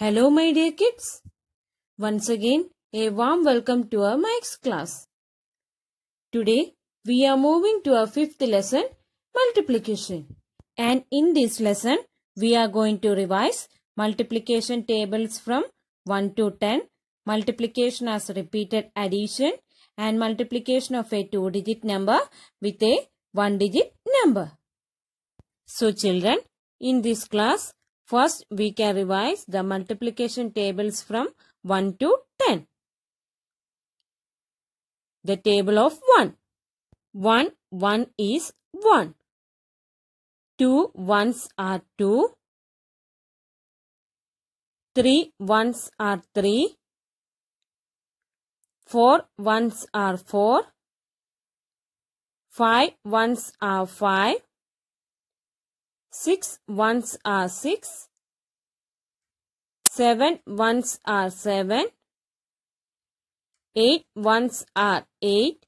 Hello my dear kids. Once again a warm welcome to our Mike's class. Today we are moving to our fifth lesson, multiplication. And in this lesson we are going to revise multiplication tables from 1 to 10, multiplication as repeated addition and multiplication of a 2-digit number with a 1-digit number. So children, in this class, first we can revise the multiplication tables from 1 to 10. The table of 1. 1 is 1. 2 ones are 2. 3 ones are 3. 4 ones are 4. 5 ones are 5. 6 ones are 6. 7 ones are 7. 8 ones are 8.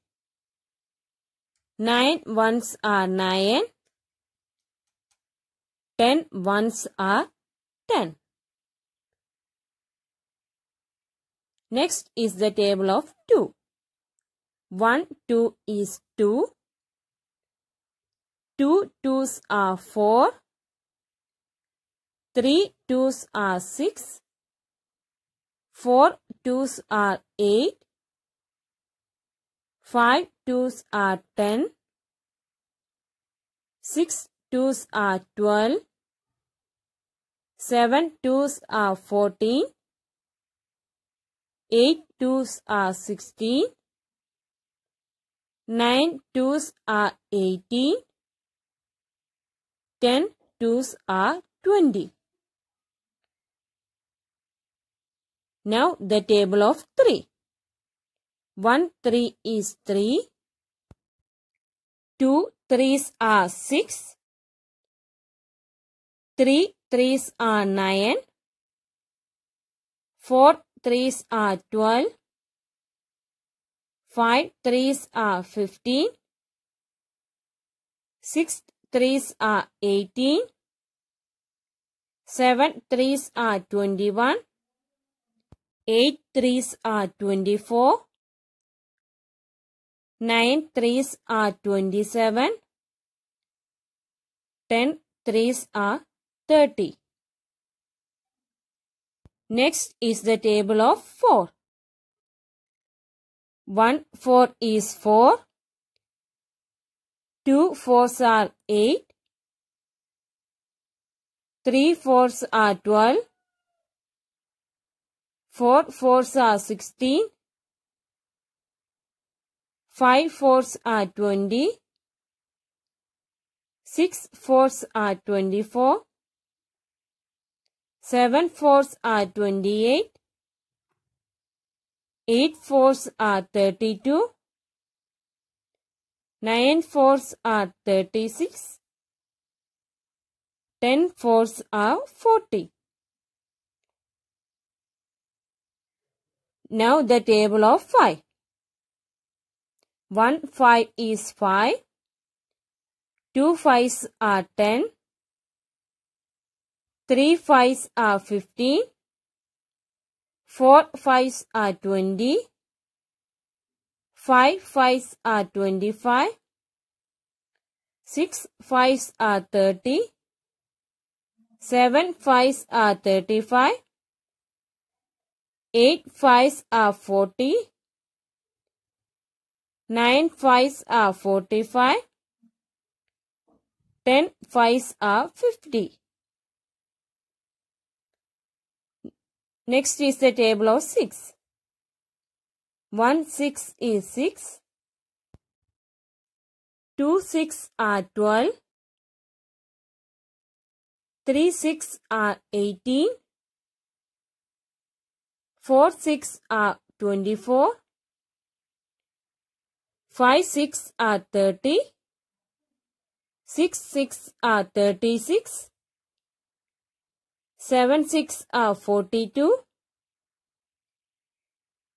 9 ones are 9. 10 ones are 10. Next is the table of 2. 1, 2 is 2. 2 twos are 4. 3 twos are 6. 4 twos are 8. 5 twos are 10. 6 twos are 12. 7 twos are 14. 8 twos are 16. 9 twos are 18. 10 twos are 20. Now the table of 3. 1 3 is 3. 2 threes are 6. 3 threes are 9. 4 threes are 12. 5 threes are 15. 6 threes are 18. 7 threes are 21. 8 threes are 24. 9 threes are 27. 10 threes are 30. Next is the table of 4. 1 4 is 4. 2 fours are 8. 3 fours are 12. 4 fours are 16. 5 fours are 20. 6 fours are 24. 7 fours are 28. 8 fours are 32. 9 fours are 36. 10 fours are 40. Now the table of 5. 1 5 is 5. 2 fives are 10. 3 fives are 15. 4 fives are 20. 5 fives are 25. 6 fives are 30. 7 fives are 35. 8 fives are 40. 9 fives are 45. 10 fives are 50. Next is the table of 6. 1 6 is 6. 2 6 are 12. 3 6 are 18. 4 6 are 24. 5 6 are 30. 6 6 are 36. 7 6 are 42.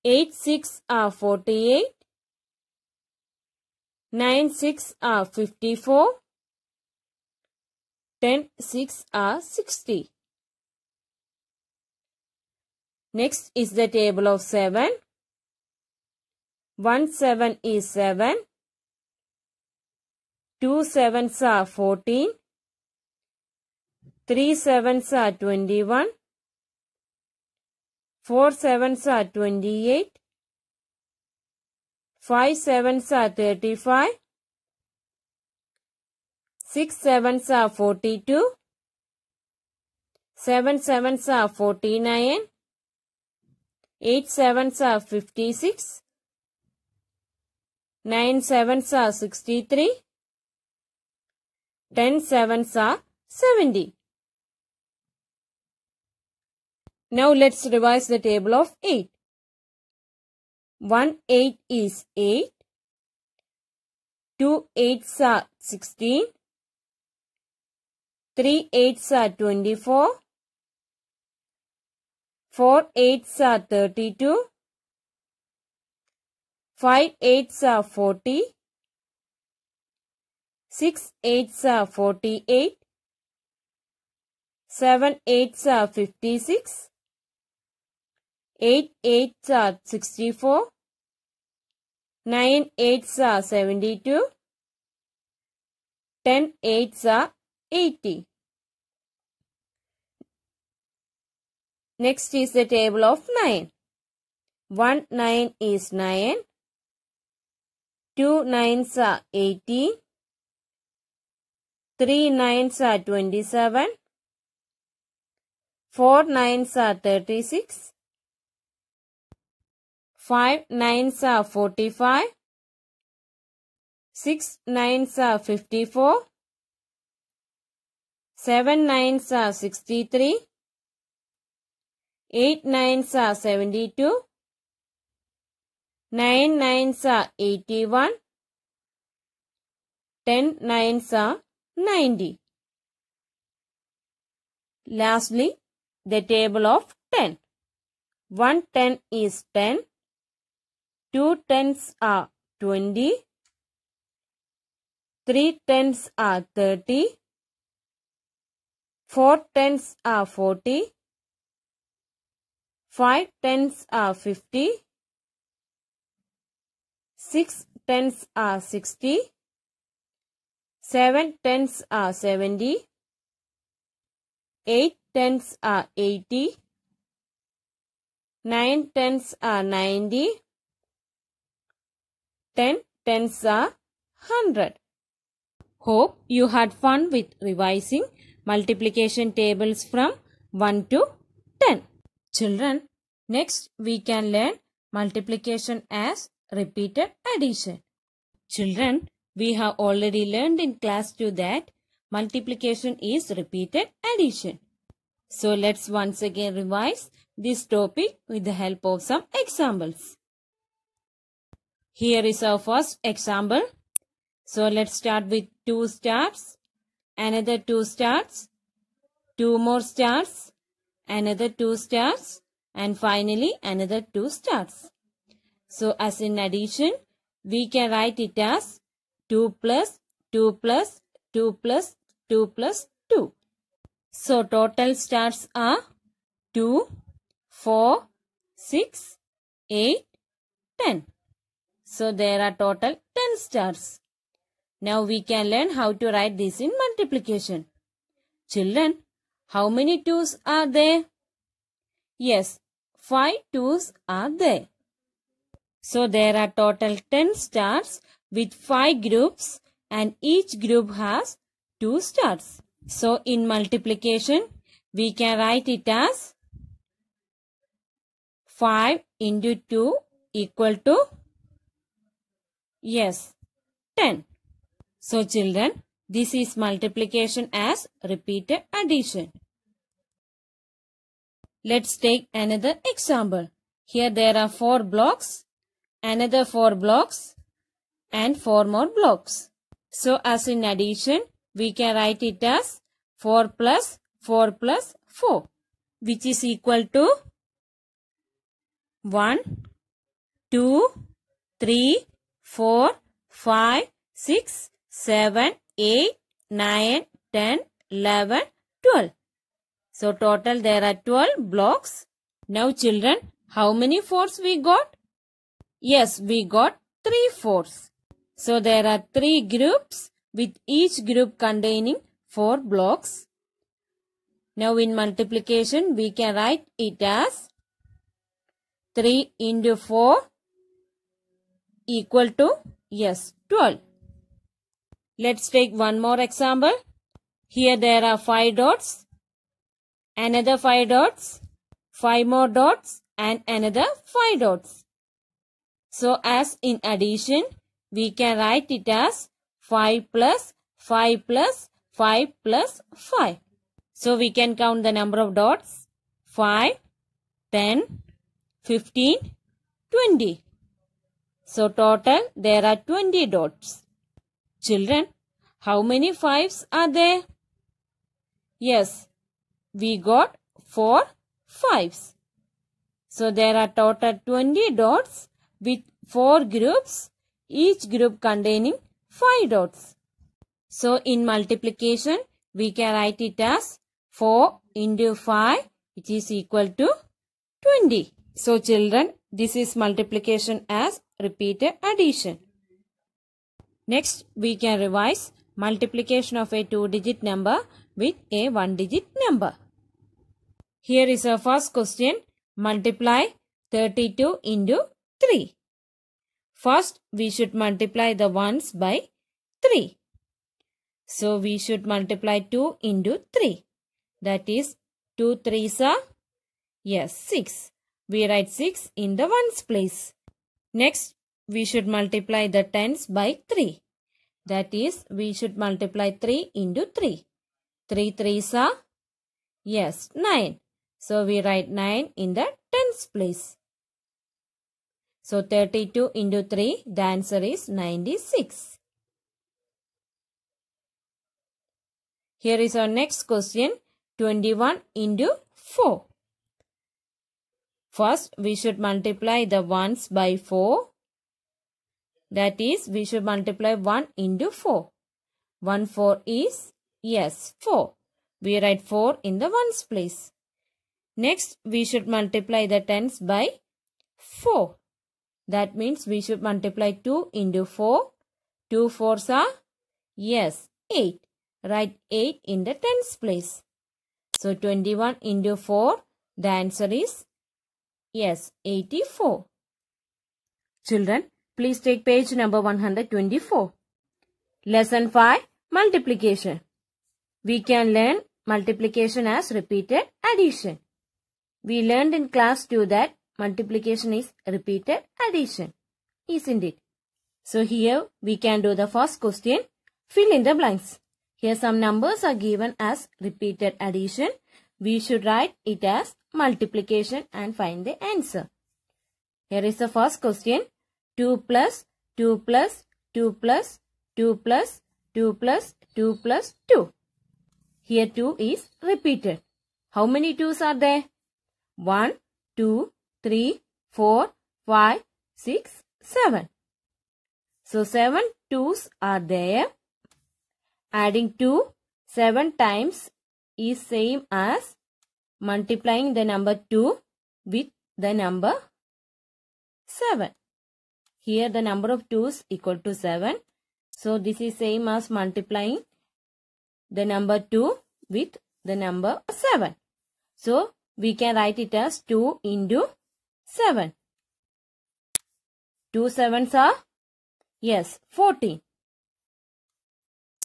8 6 are 48. 9 6 are 54. 10 6 are 60. Next is the table of 7. 1 7 is 7. 2 sevens are 14. 3 sevens are 21. 4 sevens are 28. 5 sevens are 35. 6 sevens are 42. 7 sevens are 49. 8 sevens are 56. 9 sevens are 63. 10 sevens are 70. Now let's revise the table of 8. 1 8 is 8. 2 8s are 16. 3 8s are 24. 4 8s are 32. 5 8s are 40. 6 8s are 48. 7 8s are 56. 8 8s are 64. 9 8s are 72. 10 8s are 80. Next is the table of 9. 1 9 is 9. 2 9s are 18. 3 9s are 27. 4 9s are 36. 5 9s are 45. 6 9s are 54. 7 9s are 63. 8 9s are 72. 9 9s are 81. 10 9s are 90. Lastly, the table of 10. 1 10 is 10. 2 10s are 20. 3 10s are 30. 4 10s are 40. 5 10s are 50. 6 10s are 60. 7 10s are 70. 8 10s are 80. 9 10s are 90. 10 10s are 100. Hope you had fun with revising multiplication tables from 1 to 10. Children, next we can learn multiplication as repeated addition. Children, we have already learned in class 2 that multiplication is repeated addition. So let's once again revise this topic with the help of some examples. Here is our first example. So let's start with 2 stars, another 2 stars, 2 more stars, another 2 stars, and finally another 2 stars. So as in addition, we can write it as 2 plus 2 plus 2 plus 2 plus 2. So total stars are 2, 4, 6, 8, 10. So there are total 10 stars. Now we can learn how to write this in multiplication. Children, how many 2's are there? Yes, 5 2's are there. So there are total 10 stars with 5 groups and each group has 2 stars. So in multiplication, we can write it as 5 into 2 equal to, yes, 10. So children, this is multiplication as repeated addition. Let's take another example. Here there are 4 blocks, another 4 blocks, and 4 more blocks. So as in addition, we can write it as 4 plus 4 plus 4, which is equal to 1, 2, 3, 4, 5, 6, 7, 8, 9, 10, 11, 12. So total there are 12 blocks. Now children, how many 4s we got? Yes, we got 3 4s. So there are 3 groups with each group containing 4 blocks. Now in multiplication we can write it as 3 into 4 equal to, yes, 12. Let's take one more example. Here there are 5 dots, another 5 dots, 5 more dots and another 5 dots. So as in addition, we can write it as 5 plus 5 plus 5 plus 5. So we can count the number of dots. 5, 10, 15, 20. So total there are 20 dots. Children, how many 5s are there? Yes, we got 4 5s. So there are total 20 dots with 4 groups, each group containing 5 dots. So in multiplication, we can write it as 4 into 5, which is equal to 20. So children, this is multiplication as repeated addition. Next, we can revise multiplication of a 2-digit number with a 1-digit number. Here is our first question. Multiply 32 into 3. First, we should multiply the ones by 3. So, we should multiply 2 into 3. That is 2 3s are, yes, 6. We write 6 in the ones place. Next, we should multiply the tens by 3. That is, we should multiply 3 into 3. 3 3s are, yes, 9. So, we write 9 in the tens place. So, 32 into 3, the answer is 96. Here is our next question, 21 into 4. First, we should multiply the ones by 4. That is, we should multiply 1 into 4. 1 4 is, yes, 4. We write 4 in the ones place. Next, we should multiply the tens by 4. That means we should multiply 2 into 4. 2 4s are, yes, 8. Write 8 in the tens place. So, 21 into 4, the answer is, yes, 84. Children, please take page number 124. Lesson 5, Multiplication. We can learn multiplication as repeated addition. We learned in class 2 that multiplication is repeated addition, isn't it? So here we can do the first question. Fill in the blanks. Here some numbers are given as repeated addition. We should write it as multiplication and find the answer. Here is the first question. 2 plus 2 plus 2 plus 2 plus 2 plus 2 plus 2. Here 2 is repeated. How many 2's are there? 1, 2, 3, 4, 5, 6, 7. So 7 2's are there. Adding 2 7 times is same as multiplying the number 2 with the number 7. Here the number of 2's equal to 7. So this is same as multiplying the number 2 with the number 7. So we can write it as 2 into 7. 2 7's are, yes, 14.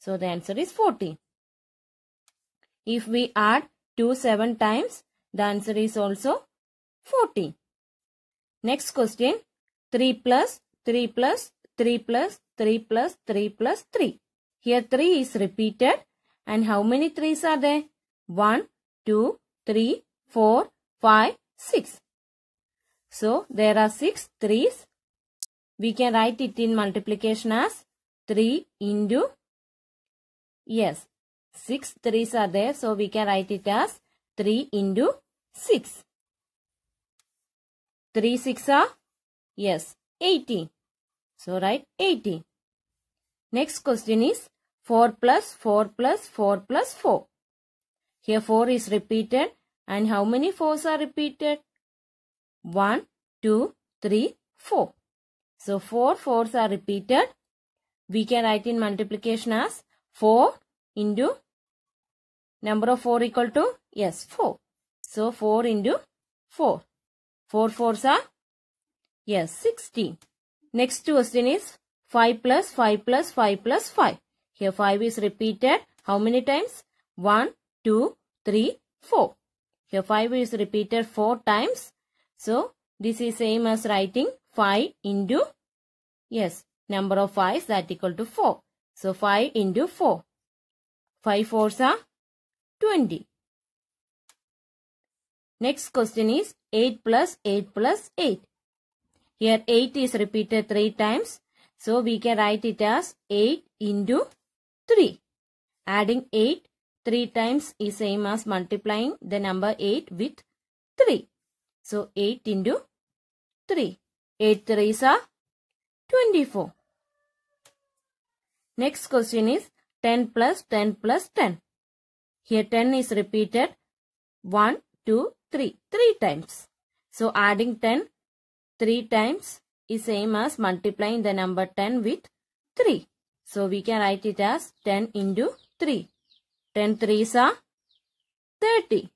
So the answer is 14. If we add 2 7 times, the answer is also 14. Next question. 3 plus 3 plus 3 plus 3 plus 3 plus 3. Here 3 is repeated. And how many 3's are there? 1, 2, 3, 4, 5, 6. So there are 6 3's. We can write it in multiplication as 3 into, yes, 6 3's are there. So we can write it as 3 into 6. 3 6 are, yes, 18. So write 18. Next question is 4 plus 4 plus 4 plus 4. Here 4 is repeated. And how many 4's are repeated? 1, 2, 3, 4. So 4 4s are repeated. We can write in multiplication as 4 into number of 4 equal to, yes, 4. So 4 into 4. 4 4s are, yes, 16. Next question is 5 plus 5 plus 5 plus 5. Here 5 is repeated. How many times? 1, 2, 3, 4. Here 5 is repeated 4 times. So this is same as writing 5 into, yes, number of 5s that equal to 4. So 5 into 4. 5 4s are 20. Next question is 8 plus 8 plus 8. Here 8 is repeated 3 times. So we can write it as 8 into 3. Adding 8 3 times is same as multiplying the number 8 with 3. So 8 into 3. 8 3s are 24. Next question is 10 plus 10 plus 10. Here 10 is repeated 1, 2, 3. 3 times. So adding 10 3 times is same as multiplying the number 10 with 3. So we can write it as 10 into 3. 10 3s are 30.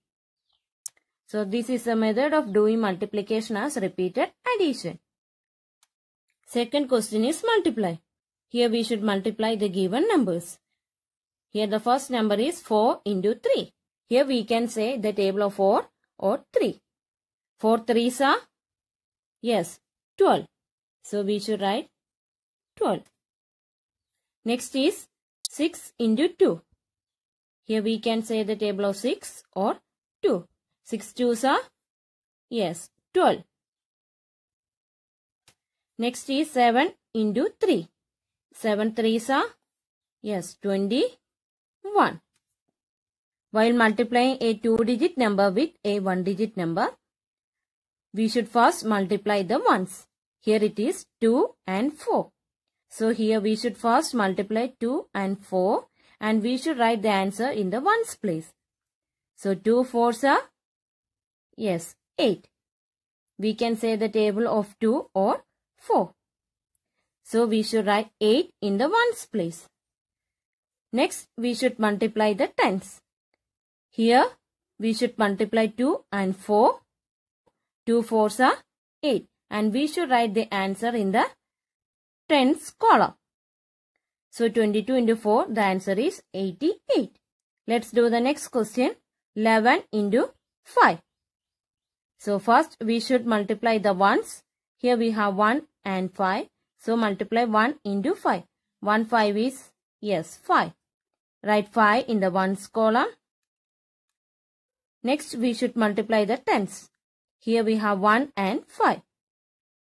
So this is a method of doing multiplication as repeated addition. Second question is multiply. Here we should multiply the given numbers. Here the first number is 4 into 3. Here we can say the table of 4 or 3. 4 3s are, yes, 12. So we should write 12. Next is 6 into 2. Here we can say the table of 6 or 2. 6 2s are, yes, 12. Next is 7 into 3. 7 3s are, yes, 21. While multiplying a 2-digit number with a 1-digit number, we should first multiply the ones. Here it is 2 and 4. So here we should first multiply 2 and 4 and we should write the answer in the ones place. So 2 4s are, yes, 8. We can say the table of 2 or 4. So we should write 8 in the ones place. Next we should multiply the tens. Here we should multiply 2 and 4. 2 4s are 8 and we should write the answer in the tens column. So 22 into 4, the answer is 88. Let's do the next question. 11 into 5. So first we should multiply the ones. Here we have 1 and 5. So multiply 1 into 5. 1 5 is, yes, 5. Write 5 in the ones column. Next we should multiply the tens. Here we have 1 and 5.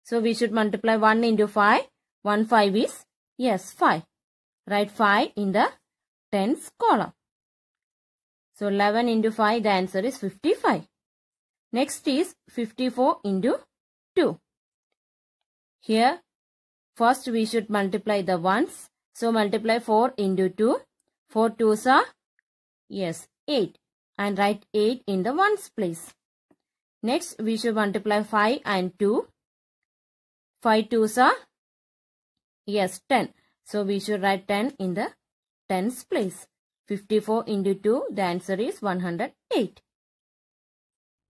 So we should multiply 1 into 5. 1 5 is, yes, 5. Write 5 in the tens column. So 11 into 5, the answer is 55. Next is 54 into 2. Here first we should multiply the ones. So multiply 4 into 2. 4 2s are, yes, 8. And write 8 in the ones place. Next we should multiply 5 and 2. 5 2s are, yes, 10. So we should write 10 in the tens place. 54 into 2, the answer is 108.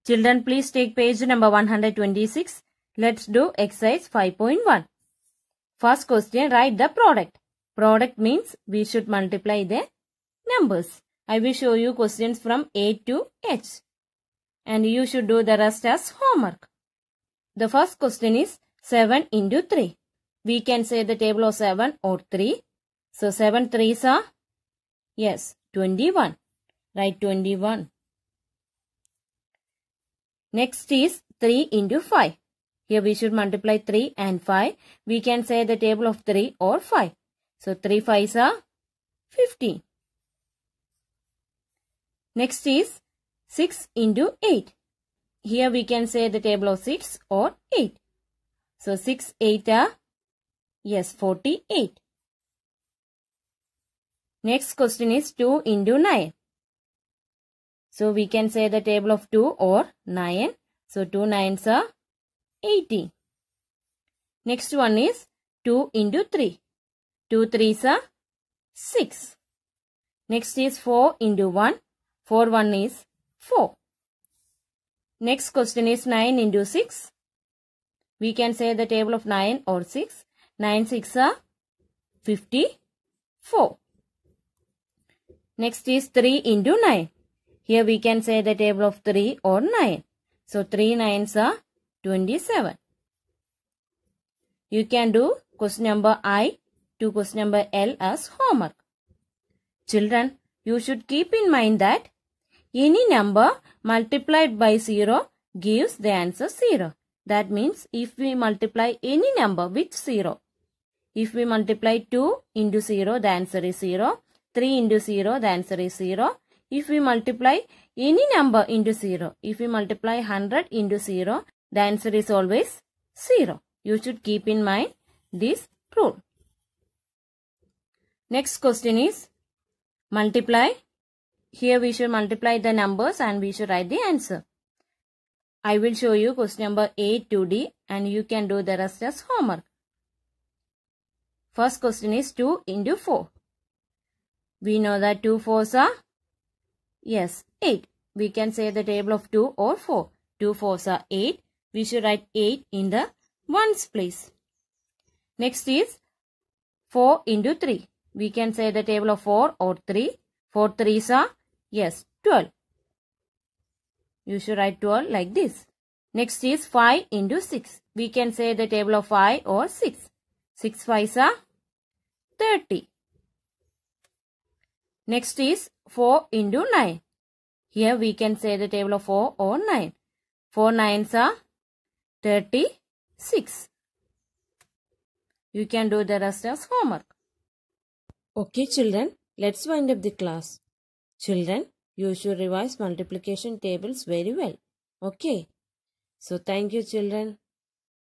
Children, please take page number 126. Let's do exercise 5.1. First question, write the product. Product means we should multiply the numbers. I will show you questions from A to H. And you should do the rest as homework. The first question is 7 into 3. We can say the table of 7 or 3. So 7 3s are, yes, 21. Write 21. Next is 3 into 5. Here we should multiply 3 and 5. We can say the table of 3 or 5. So 3 5s are 15. Next is 6 into 8. Here we can say the table of 6 or 8. So 6 8 are, yes, 48. Next question is 2 into 9. So we can say the table of 2 or 9. So 2 9s are, 18. Next one is 2 into 3. 2 3s are 6. Next is 4 into 1. 4 1 is 4. Next question is 9 into 6. We can say the table of 9 or 6. 9 6 are 54. Next is 3 into 9. Here we can say the table of 3 or 9. So 3 9s are 27. You can do question number I to question number L as homework. Children, you should keep in mind that any number multiplied by 0 gives the answer 0. That means if we multiply any number with 0, if we multiply 2 into 0, the answer is 0. 3 into 0, the answer is 0. If we multiply any number into 0, if we multiply 100 into 0, the answer is always 0. You should keep in mind this rule. Next question is multiply. Here we should multiply the numbers and we should write the answer. I will show you question number A to D and you can do the rest as homework. First question is 2 into 4. We know that 2 4s are, yes, 8. We can say the table of 2 or 4. 2 4s are 8. We should write 8 in the ones place. Next is 4 into 3. We can say the table of 4 or 3. 4 3s are, yes, 12. You should write 12 like this. Next is 5 into 6. We can say the table of 5 or 6. 6 5s are 30. Next is 4 into 9. Here we can say the table of 4 or 9. 4 9s are 36. You can do the rest as homework. Okay children, let's wind up the class. Children, you should revise multiplication tables very well. Okay. So thank you children.